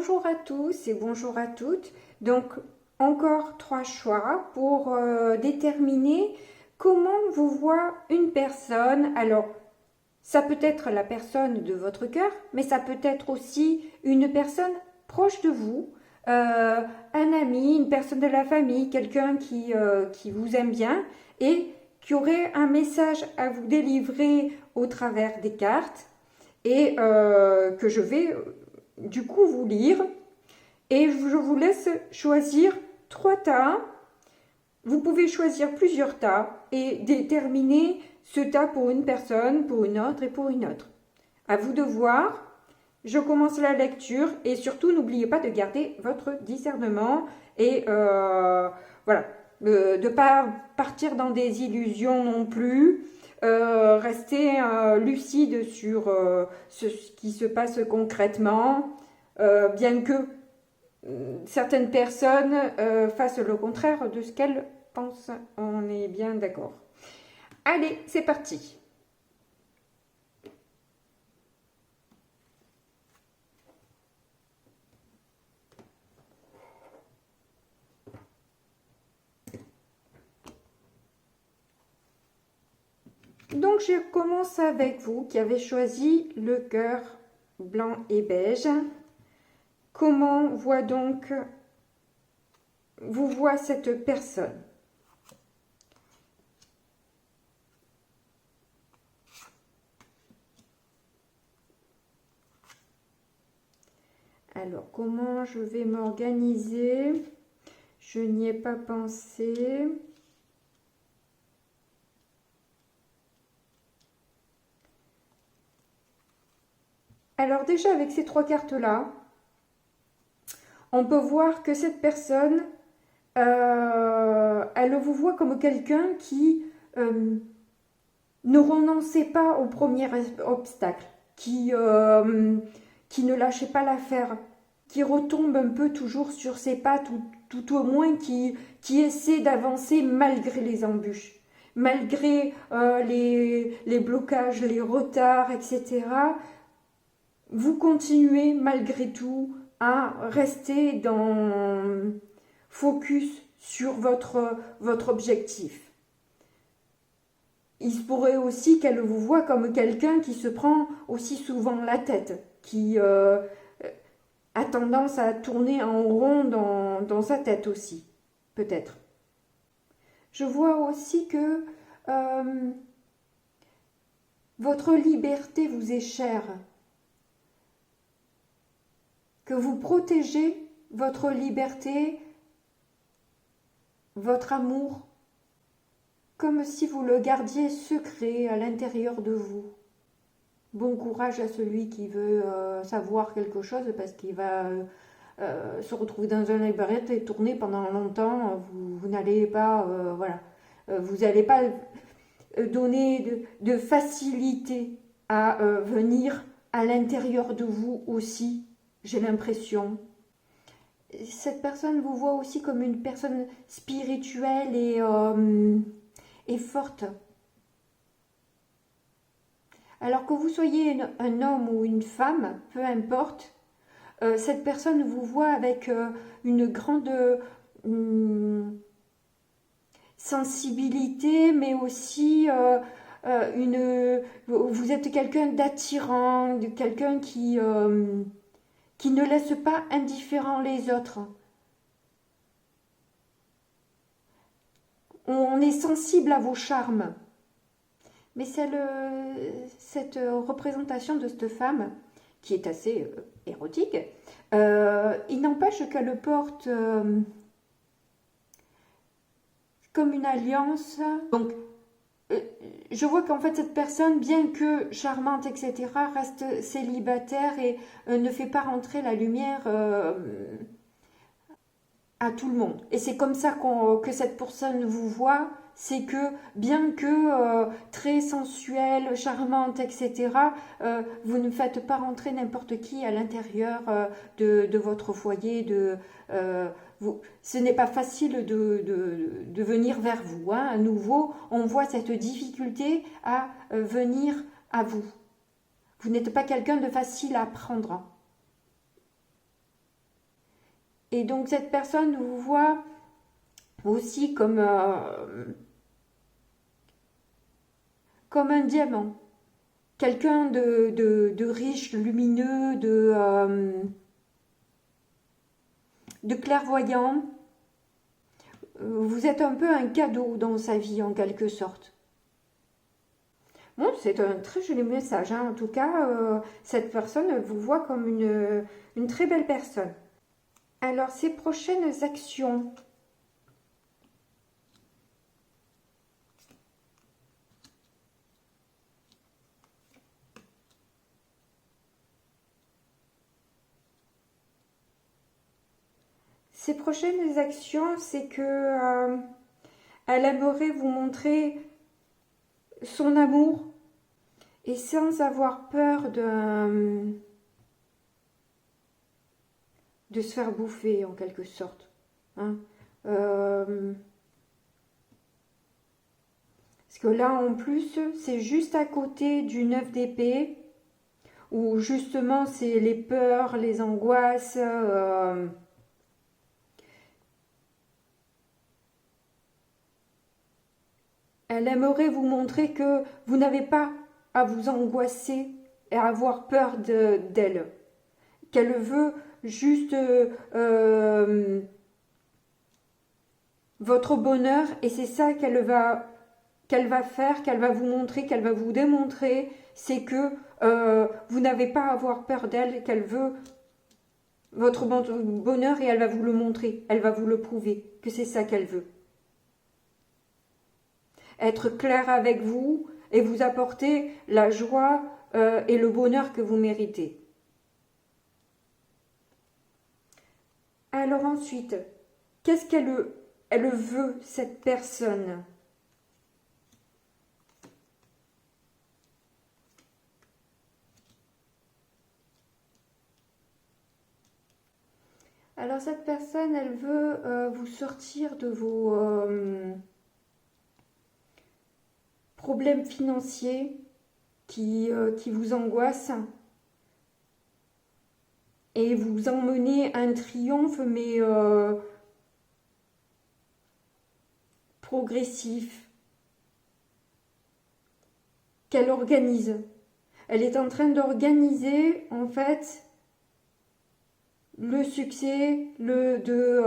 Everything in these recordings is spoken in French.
Bonjour à tous et bonjour à toutes. Donc, encore 3 choix pour déterminer comment vous voit une personne. Alors, ça peut être la personne de votre cœur, mais ça peut être aussi une personne proche de vous, un ami, une personne de la famille, quelqu'un qui vous aime bien et qui aurait un message à vous délivrer au travers des cartes et que je vais du coup vous lire. Et je vous laisse choisir 3 tas. Vous pouvez choisir plusieurs tas et déterminer ce tas pour une personne, pour une autre et pour une autre. À vous de voir. Je commence la lecture et surtout n'oubliez pas de garder votre discernement et voilà, de ne pas partir dans des illusions non plus. Rester lucide sur ce qui se passe concrètement, bien que certaines personnes fassent le contraire de ce qu'elles pensent. On est bien d'accord. Allez, c'est parti. Donc, je commence avec vous qui avez choisi le cœur blanc et beige. Comment vous voit cette personne? Alors, comment je vais m'organiser? Je n'y ai pas pensé. Alors déjà, avec ces 3 cartes-là, on peut voir que cette personne, elle vous voit comme quelqu'un qui ne renonçait pas au premier obstacle, qui ne lâchait pas l'affaire, qui retombe un peu toujours sur ses pattes, ou tout au moins qui essaie d'avancer malgré les embûches, malgré les blocages, les retards, etc. Vous continuez malgré tout à rester focus sur votre objectif. Il se pourrait aussi qu'elle vous voie comme quelqu'un qui se prend aussi souvent la tête, qui a tendance à tourner en rond dans sa tête aussi, peut-être. Je vois aussi que votre liberté vous est chère, que vous protégez votre liberté, votre amour, comme si vous le gardiez secret à l'intérieur de vous. Bon courage à celui qui veut savoir quelque chose, parce qu'il va se retrouver dans un labyrinthe et tourner pendant longtemps. Vous n'allez pas, voilà, vous n'allez pas donner de facilité à venir à l'intérieur de vous aussi, j'ai l'impression. Cette personne vous voit aussi comme une personne spirituelle et forte. Alors que vous soyez un homme ou une femme, peu importe, cette personne vous voit avec une grande sensibilité, mais aussi vous êtes quelqu'un d'attirant, quelqu'un qui ne laisse pas indifférent les autres. On est sensible à vos charmes. Mais cette représentation de cette femme, qui est assez érotique, il n'empêche qu'elle porte comme une alliance. Donc, je vois qu'en fait, cette personne, bien que charmante, etc., reste célibataire et ne fait pas rentrer la lumière à tout le monde. Et c'est comme ça que cette personne vous voit, c'est que bien que très sensuelle, charmante, etc., vous ne faites pas rentrer n'importe qui à l'intérieur de votre foyer. Ce n'est pas facile de venir vers vous. Hein. À nouveau, on voit cette difficulté à venir à vous. Vous n'êtes pas quelqu'un de facile à prendre. Et donc cette personne vous voit aussi comme un diamant. Quelqu'un de riche, lumineux, de clairvoyant. Vous êtes un peu un cadeau dans sa vie en quelque sorte. Bon, c'est un très joli message, hein. En tout cas, cette personne vous voit comme une très belle personne. Alors, ses prochaines actions. Ses prochaines actions, c'est que elle aimerait vous montrer son amour et sans avoir peur de se faire bouffer en quelque sorte. Hein. Parce que là en plus c'est juste à côté du 9 d'épée où justement c'est les peurs, les angoisses. Elle aimerait vous montrer que vous n'avez pas à vous angoisser et à avoir peur d'elle. Qu'elle veut juste votre bonheur et c'est ça qu'elle va faire, qu'elle va vous montrer, qu'elle va vous démontrer, c'est que vous n'avez pas à avoir peur d'elle, qu'elle veut votre bonheur et elle va vous le montrer, elle va vous le prouver, que c'est ça qu'elle veut. Être claire avec vous et vous apporter la joie et le bonheur que vous méritez. Alors ensuite, qu'est-ce qu'elle veut, cette personne ? Alors cette personne, elle veut vous sortir de vos problèmes financiers qui vous angoissent et vous emmener un triomphe mais progressif qu'elle organise. Elle est en train d'organiser en fait le succès de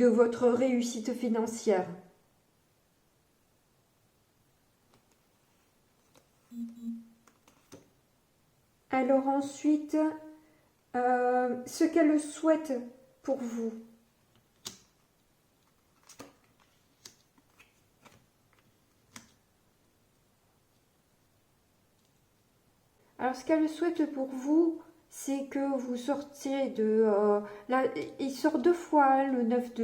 votre réussite financière. Alors ensuite, ce qu'elle souhaite pour vous. Alors ce qu'elle souhaite pour vous, c'est que vous sortiez de... là, il sort 2 fois hein, le 9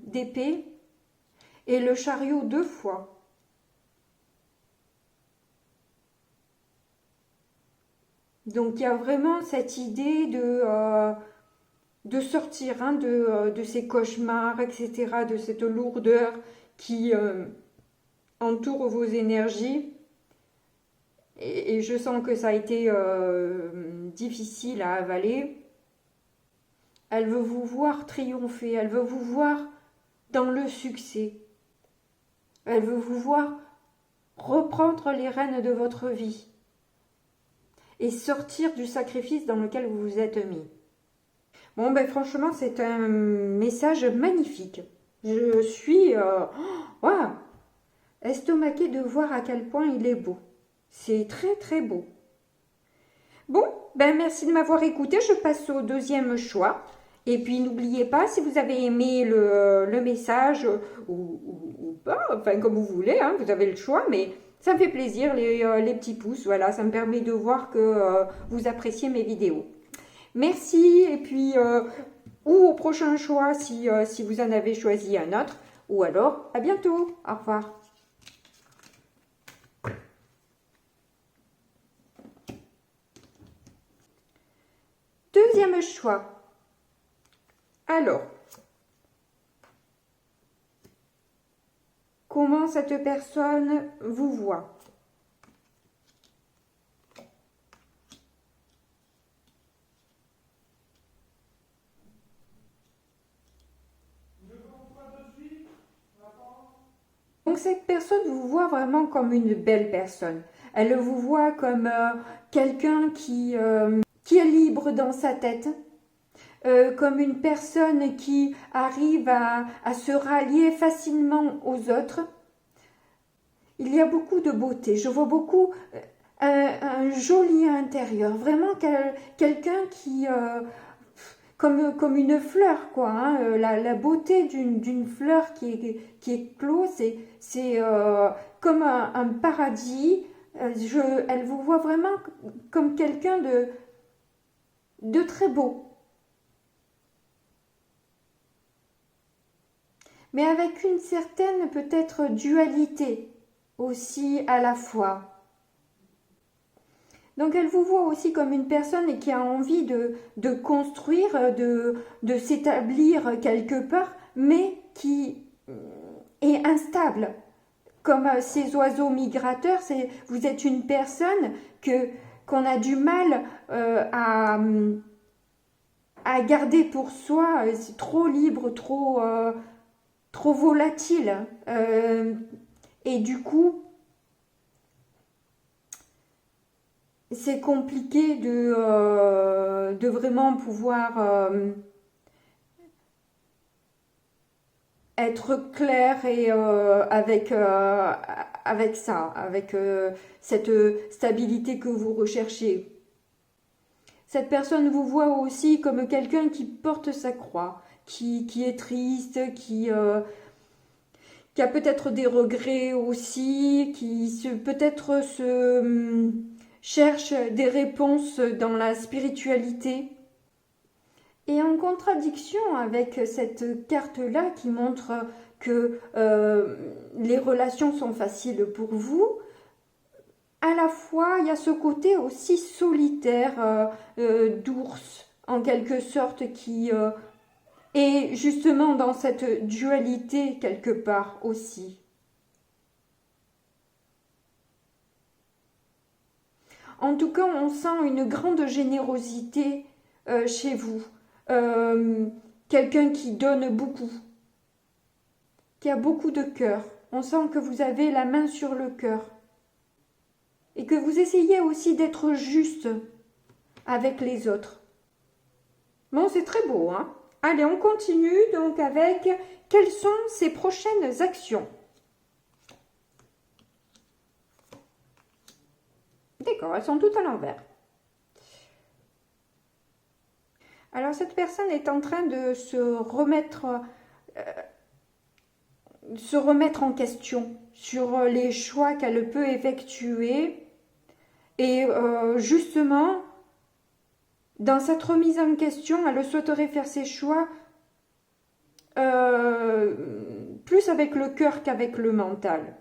d'épée et le chariot 2 fois. Donc il y a vraiment cette idée de sortir hein, de ces cauchemars, etc., de cette lourdeur qui entoure vos énergies. Et je sens que ça a été difficile à avaler. Elle veut vous voir triompher, elle veut vous voir dans le succès. Elle veut vous voir reprendre les rênes de votre vie et sortir du sacrifice dans lequel vous vous êtes mis. Bon, ben franchement, c'est un message magnifique. Je suis estomaquée de voir à quel point il est beau. C'est très très beau. Bon, ben merci de m'avoir écouté. Je passe au deuxième choix. Et puis n'oubliez pas, si vous avez aimé le message ou pas, enfin comme vous voulez, hein, vous avez le choix, mais ça me fait plaisir les petits pouces. Voilà, ça me permet de voir que vous appréciez mes vidéos. Merci et puis ou au prochain choix si vous en avez choisi un autre. Ou alors à bientôt. Au revoir. Deuxième choix. Alors, comment cette personne vous voit? Donc cette personne vous voit vraiment comme une belle personne. Elle vous voit comme quelqu'un qui est libre dans sa tête, comme une personne qui arrive à se rallier facilement aux autres. Il y a beaucoup de beauté. Je vois beaucoup un joli intérieur. Vraiment quelqu'un qui... comme une fleur, quoi. Hein. La beauté d'une fleur qui éclot, c'est comme un paradis. Elle vous voit vraiment comme quelqu'un de très beau. Mais avec une certaine peut-être dualité aussi à la fois. Donc elle vous voit aussi comme une personne qui a envie de construire, de s'établir quelque part, mais qui est instable. Comme ces oiseaux migrateurs, vous êtes une personne qu'on a du mal à garder pour soi. C'est trop libre, trop volatile. Et du coup, c'est compliqué de vraiment pouvoir être clair et avec ça, avec cette stabilité que vous recherchez. Cette personne vous voit aussi comme quelqu'un qui porte sa croix, qui est triste, qui a peut-être des regrets aussi, qui peut-être cherche des réponses dans la spiritualité. Et en contradiction avec cette carte-là qui montre que les relations sont faciles pour vous, à la fois il y a ce côté aussi solitaire, d'ours en quelque sorte, qui est justement dans cette dualité quelque part aussi. En tout cas, on sent une grande générosité chez vous. Quelqu'un qui donne beaucoup, qui a beaucoup de cœur. On sent que vous avez la main sur le cœur. Et que vous essayez aussi d'être juste avec les autres. Bon, c'est très beau, hein? Allez, on continue donc avec quelles sont ses prochaines actions. D'accord, elles sont toutes à l'envers. Alors cette personne est en train de se remettre en question sur les choix qu'elle peut effectuer. Et justement, dans cette remise en question, elle souhaiterait faire ses choix plus avec le cœur qu'avec le mental.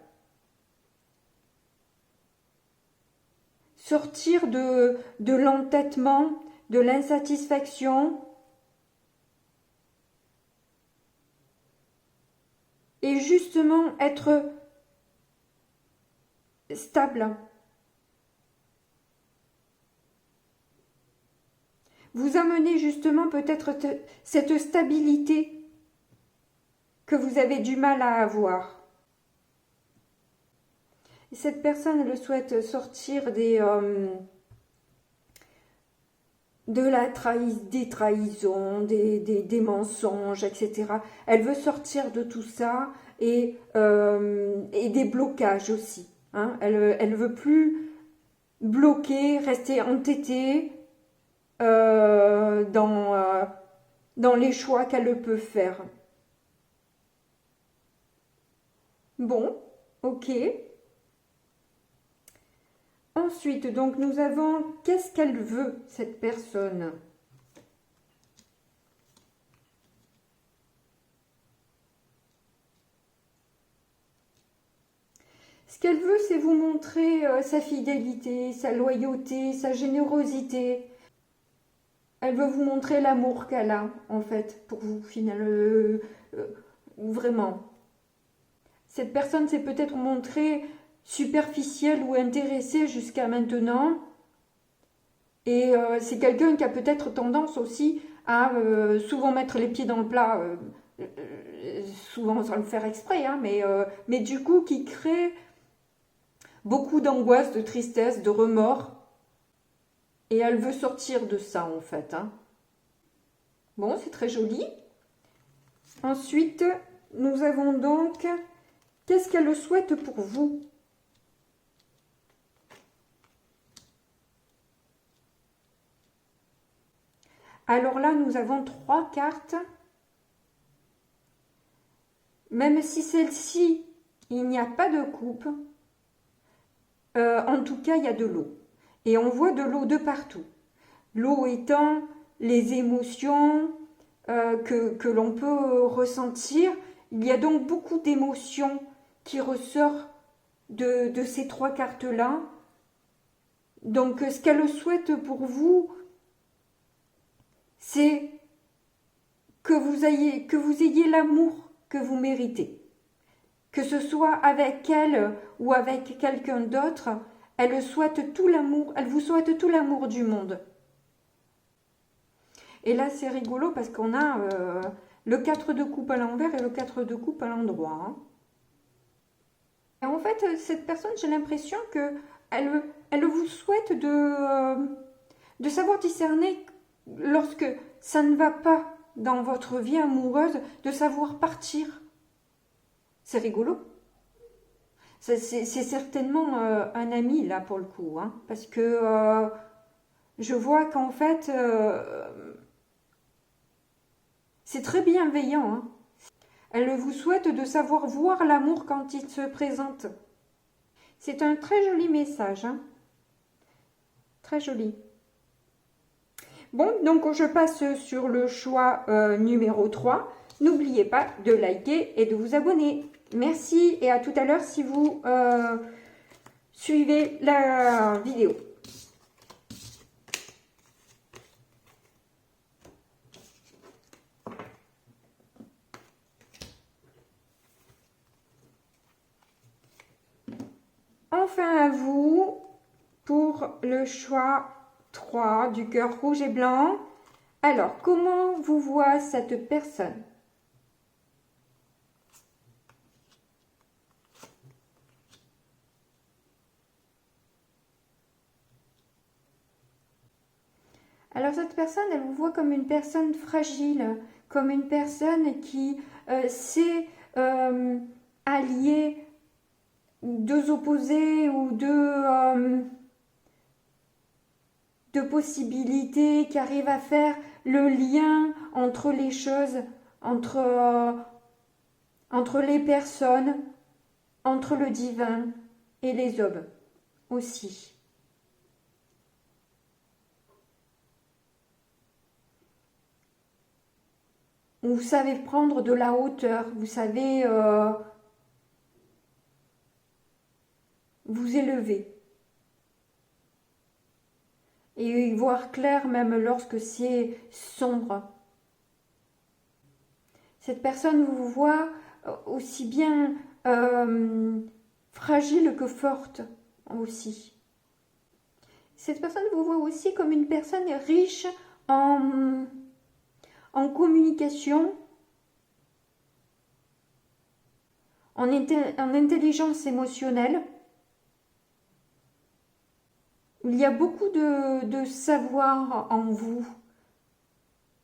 Sortir de l'entêtement, de l'insatisfaction et justement être stable. Vous amenez justement peut-être cette stabilité que vous avez du mal à avoir. Et cette personne, elle souhaite sortir des trahisons, des mensonges, etc. Elle veut sortir de tout ça et des blocages aussi. Hein. Elle veut plus bloquer, rester entêtée dans les choix qu'elle peut faire. Bon, ok. Ensuite, donc, nous avons qu'est-ce qu'elle veut, cette personne? Ce qu'elle veut, c'est vous montrer sa fidélité, sa loyauté, sa générosité. Elle veut vous montrer l'amour qu'elle a, en fait, pour vous, finalement. Vraiment. Cette personne s'est peut-être montrée superficielle ou intéressée jusqu'à maintenant. Et c'est quelqu'un qui a peut-être tendance aussi à souvent mettre les pieds dans le plat souvent sans le faire exprès, hein, mais du coup qui crée beaucoup d'angoisse, de tristesse, de remords. Et elle veut sortir de ça en fait. Hein. Bon, c'est très joli. Ensuite, nous avons donc, qu'est-ce qu'elle souhaite pour vous? Alors là, nous avons 3 cartes. Même si celle-ci, il n'y a pas de coupe, en tout cas, il y a de l'eau. Et on voit de l'eau de partout. L'eau étant les émotions que l'on peut ressentir. Il y a donc beaucoup d'émotions qui ressortent de ces 3 cartes-là. Donc, ce qu'elle souhaite pour vous, c'est que vous ayez l'amour que vous méritez. Que ce soit avec elle ou avec quelqu'un d'autre, elle souhaite tout l'amour, elle vous souhaite tout l'amour du monde. Et là, c'est rigolo parce qu'on a le 4 de coupe à l'envers et le 4 de coupe à l'endroit. Hein. Et en fait, cette personne, j'ai l'impression que elle vous souhaite de savoir discerner lorsque ça ne va pas dans votre vie amoureuse, de savoir partir. C'est rigolo. C'est certainement un ami, là, pour le coup. Hein, parce que je vois qu'en fait, c'est très bienveillant. Hein. Elle vous souhaite de savoir voir l'amour quand il se présente. C'est un très joli message. Hein. Très joli. Bon, donc je passe sur le choix numéro 3. N'oubliez pas de liker et de vous abonner. Merci et à tout à l'heure si vous suivez la vidéo. Enfin à vous pour le choix 3 du cœur rouge et blanc. Alors, comment vous voit cette personne? Alors cette personne, elle vous voit comme une personne fragile, comme une personne qui sait allier deux opposés ou deux possibilités, qui arrive à faire le lien entre les choses, entre les personnes, entre le divin et les hommes aussi. Vous savez prendre de la hauteur, vous savez vous élever. Et voir clair même lorsque c'est sombre. Cette personne vous voit aussi bien fragile que forte aussi. Cette personne vous voit aussi comme une personne riche en communication, en intelligence émotionnelle. Il y a beaucoup de savoir en vous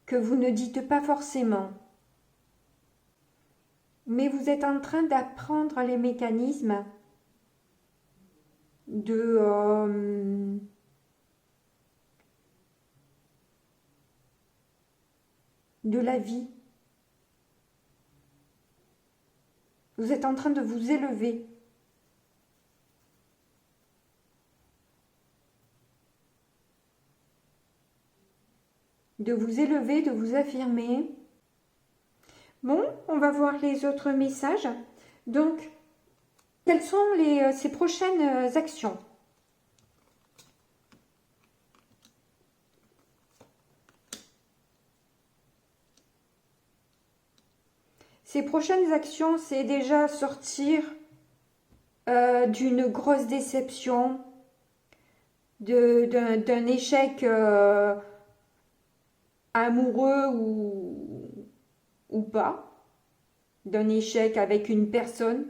que vous ne dites pas forcément. Mais vous êtes en train d'apprendre les mécanismes de la vie. Vous êtes en train de vous élever. De vous élever, de vous affirmer. Bon, on va voir les autres messages. Donc, quelles sont ces prochaines actions? Ces prochaines actions, c'est déjà sortir d'une grosse déception, d'un échec amoureux ou pas. d'un échec avec une personne.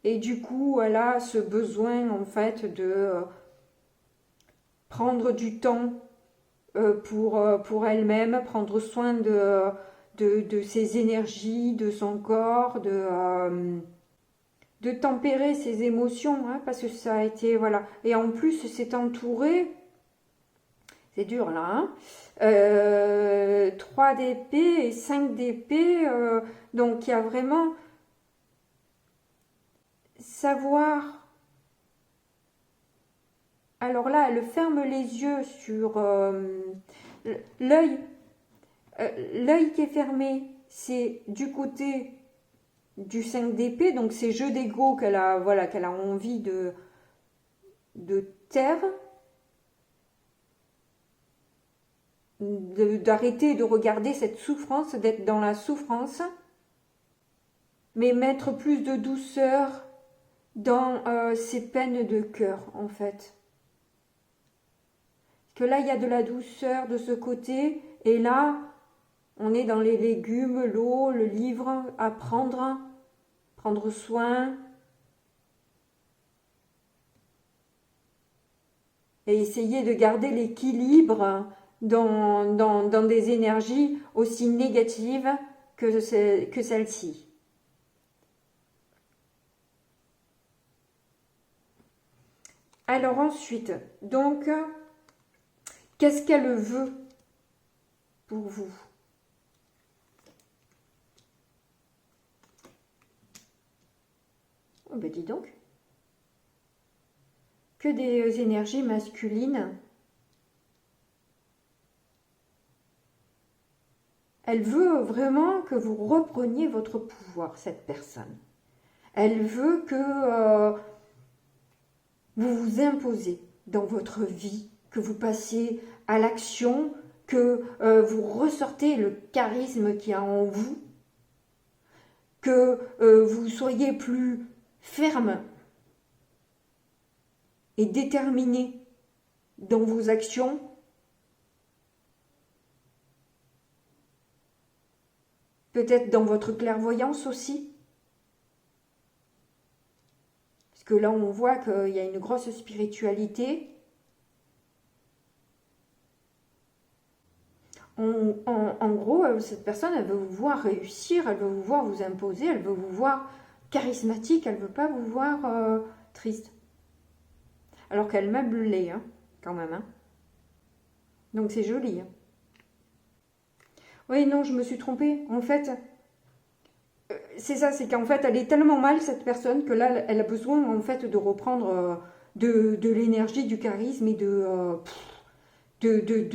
Et du coup, elle a ce besoin en fait de prendre du temps pour elle-même, prendre soin de ses énergies, de son corps, de tempérer ses émotions, hein, parce que ça a été, voilà. Et en plus, c'est entouré, c'est dur là, hein, 3 d'épée et 5 d'épée, donc il y a vraiment savoir. Alors là, elle ferme les yeux sur l'œil. L'œil qui est fermé, c'est du côté du 5 d'épée, donc c'est jeu d'ego qu'elle a, voilà, qu'elle a envie de taire, d'arrêter de regarder cette souffrance, d'être dans la souffrance, mais mettre plus de douceur dans ses peines de cœur, en fait. Parce que là, il y a de la douceur de ce côté, et là, on est dans les légumes, l'eau, le livre, apprendre, prendre soin, et essayer de garder l'équilibre dans des énergies aussi négatives que celle-ci. Alors ensuite, donc, qu'est-ce qu'elle veut pour vous? Oh ben dis donc. Que des énergies masculines. Elle veut vraiment que vous repreniez votre pouvoir, cette personne. Elle veut que vous vous imposez dans votre vie, que vous passiez à l'action, que vous ressortez le charisme qu'il y a en vous, que vous soyez plus ferme et déterminé dans vos actions. Peut-être dans votre clairvoyance aussi. Parce que là, on voit qu'il y a une grosse spiritualité. En gros, cette personne, elle veut vous voir réussir, elle veut vous voir vous imposer, elle veut vous voir charismatique, elle ne veut pas vous voir triste. Alors qu'elle-même l'est, hein, quand même. Hein. Donc c'est joli. Hein. Oui, non, je me suis trompée. En fait, c'est ça, c'est qu'en fait, elle est tellement mal, cette personne, que là, elle a besoin, en fait, de reprendre de l'énergie, du charisme et de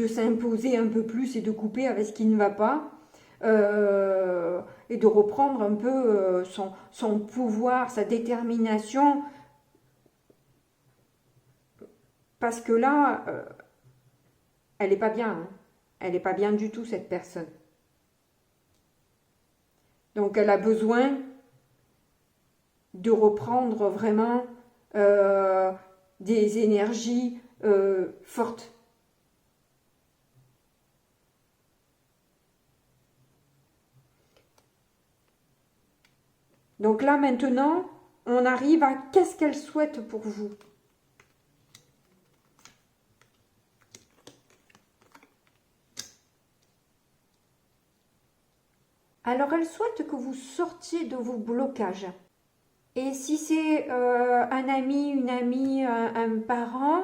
s'imposer un peu plus et de couper avec ce qui ne va pas. Et de reprendre un peu son pouvoir, sa détermination. Parce que là, elle n'est pas bien. Hein. Elle n'est pas bien du tout, cette personne. Donc elle a besoin de reprendre vraiment des énergies fortes. Donc là maintenant, on arrive à qu'est-ce qu'elle souhaite pour vous. Alors elle souhaite que vous sortiez de vos blocages. Et si c'est un ami, une amie, un parent,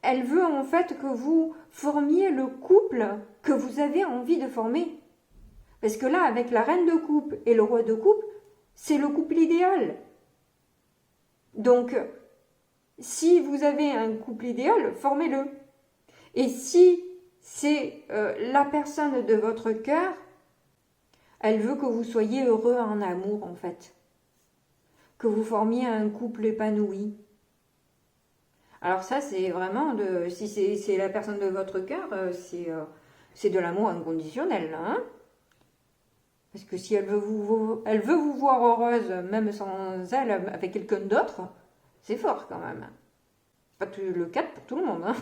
elle veut en fait que vous formiez le couple que vous avez envie de former. Parce que là, avec la reine de coupe et le roi de coupe, c'est le couple idéal. Donc, si vous avez un couple idéal, formez-le. Et si c'est la personne de votre cœur, elle veut que vous soyez heureux en amour, en fait. Que vous formiez un couple épanoui. Alors ça, c'est vraiment, si c'est la personne de votre cœur, c'est de l'amour inconditionnel, là, hein. Parce que si elle veut vous voir heureuse, même sans elle, avec quelqu'un d'autre, c'est fort quand même. C'est pas le cas pour tout le monde. Hein.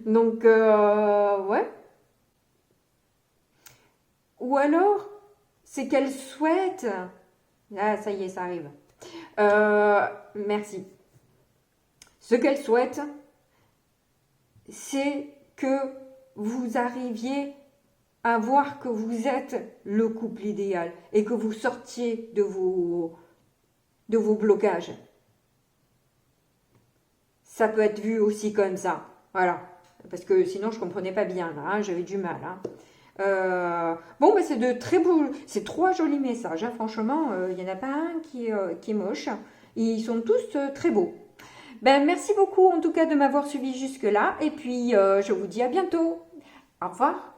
Donc, ouais. Ou alors, c'est qu'elle souhaite... Ah, ça y est, ça arrive. Merci. Ce qu'elle souhaite, c'est que vous arriviez à voir que vous êtes le couple idéal et que vous sortiez de vos blocages. Ça peut être vu aussi comme ça. Voilà. Parce que sinon, je ne comprenais pas bien. Là, hein, j'avais du mal. Hein. Bon, c'est de très beaux, c'est 3 jolis messages. Hein. Franchement, il n'y en a pas un qui est moche. Ils sont tous très beaux. Ben, merci beaucoup en tout cas de m'avoir suivi jusque-là. Et puis, je vous dis à bientôt. Au revoir.